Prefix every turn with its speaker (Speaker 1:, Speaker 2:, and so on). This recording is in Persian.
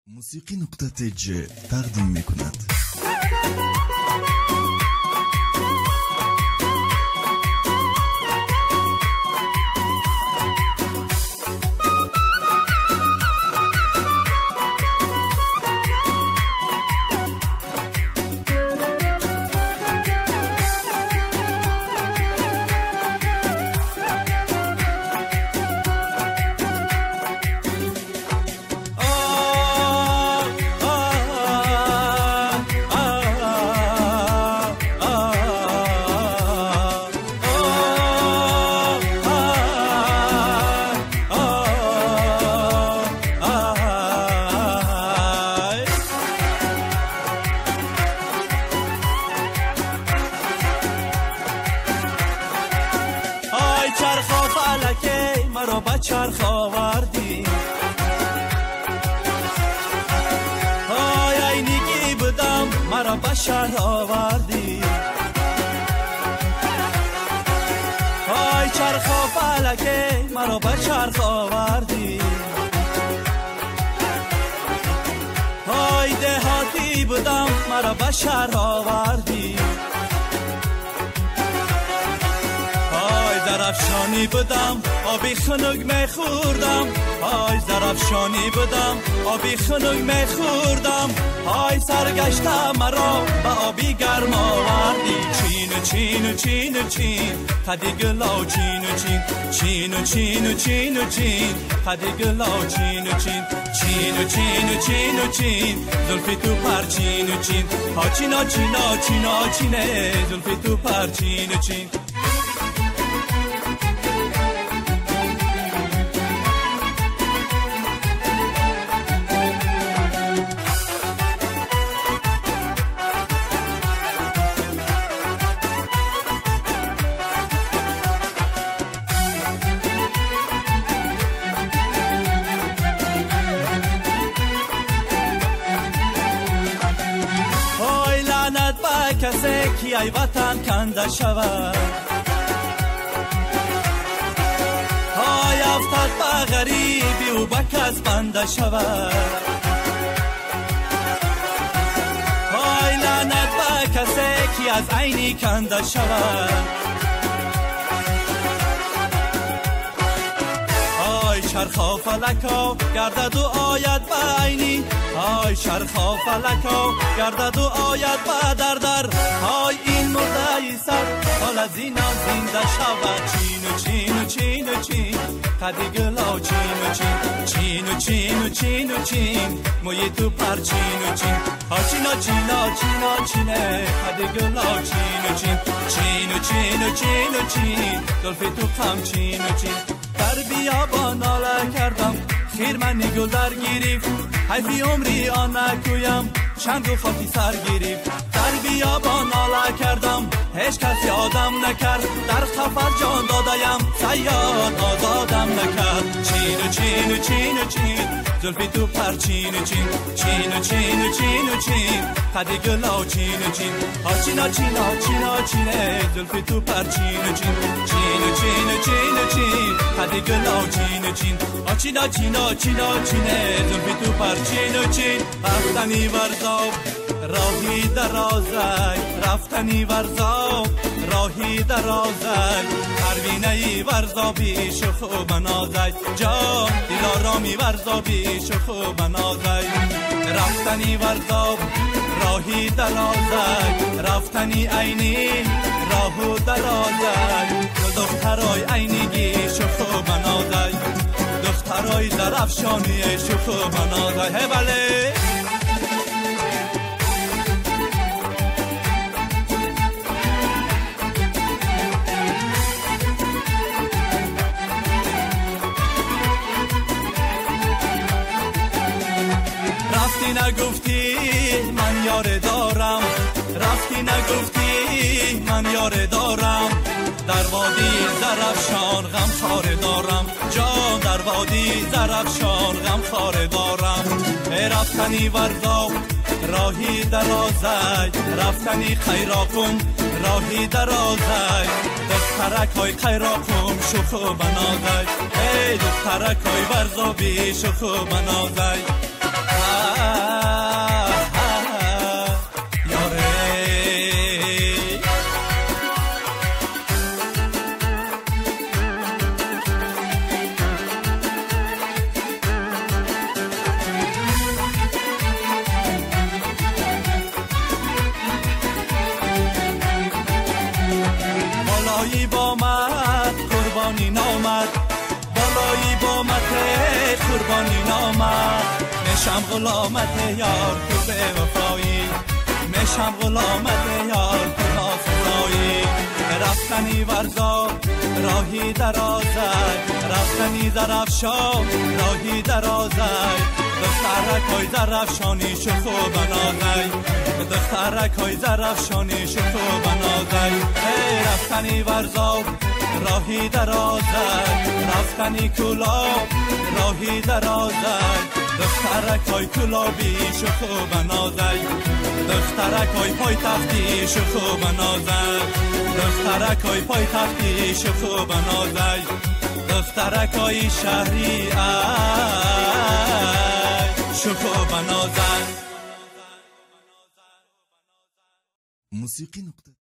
Speaker 1: موسیقی نقطه ج تقدیم می کند.
Speaker 2: چرخا فلکه مرا به چرخ آوردی، های اینگی بودم مرا به شهر آوردی. های چرخا فلکه مرا به چرخ آوردی، های دهاتی بودم مرا به شهر آوردی. زرفشانی بودم آبی خنک میخوردم، های زرفشانی بودم آبی خنک میخوردم. های سرگشته مرا به آبی گرم آوردی، چین و چین و چین و چین قدی گلا چین و چین، چین و چین و چین و چین قدی گلا چین و چین، چین و چین و چین و چین زلفی تو پر چین و چین، ها چینا چینا چینا چینه زلفی تو پر چین و چین. کسی که ای وطن کنده شود، های افتاد به غریبی و به کس بنده شود. های لعنت به کسی که از عینی کنده شود، های چرخا فلکا گردد و آید به عینی، های چرخا فلکا گردد و آید به در. های این مرده ای سر حال از این زنده شود، چین و چین و چین و چین قدی گلا چین و چین، چین و چین و چین و چین موی تو پر چین و چین، ها چینا چینا چینا چینه قدی گلا چین و چین، چین و چین و چین و چین زلفی تو خم چین و چین. در بیابان ناله کردم خیر من گل در گریفت، حیفی عمری آن نکویم چند رو خاکی سر گریفت. در بیابان ناله کردم هیچ کسی آدم نکرد، در خفر جان دادایم صیاد آزادم نکرد. چین و چین و چین و چین زلفی تو پر چین و چین، چین و چین و چین و چین قدی گلا چین و چین، ها چینا چینا چینا چینه زلفی تو پر چین و چین، چین و چین و چین و چین قدی گلا چین و چین، ها چینا چینا چینا چینه زلفی تو پر چین و چین. رفتنی ورزاب راهی درازک، رفتنی ورزاب راهی درازک، پروینه‌ای ورزابی شخو بنازک، جان دلارامی ورزابی شخو بنازک. رفتنی ورزاب راهی درازک، رفتنی عینی راهو درازک، دخترای عینیگی شخو بنازک، دخترای زرفشانی شخو بنازک. هی بله رفتی نگفتی من یار دارم، رفتی نگفتی من یار دارم، در وادی زرفشان غم خاره دارم، جان در وادی زرفشان غم خاره دارم. رفتنی ورزاب راهی درازک، رفتنی خیراکم راهی درازک، دخترک های خیراکم شخو بنازک، ای دخترک های ورزابی شخو بنازک. قربانی نامد میشم غلامت یار تو به وفایی میشم غلامت یار تو ناسزایی رفتنی ورزا راهی درازد رفتنی درفشا راهی درازد دخترکای درفشانی شو خوب نازای دخترکای درفشانی شو خوب نازای رفتنی ورزا راهی درازد رفتنی کلا راهی درازد دخترکای کلابی شو خوب نازای دخترکای پای تختی شو خوب نازد دخترکای پای تختی شو خوب نازای دخترکای شهری شو خوب نازد
Speaker 1: موسیقی نقطه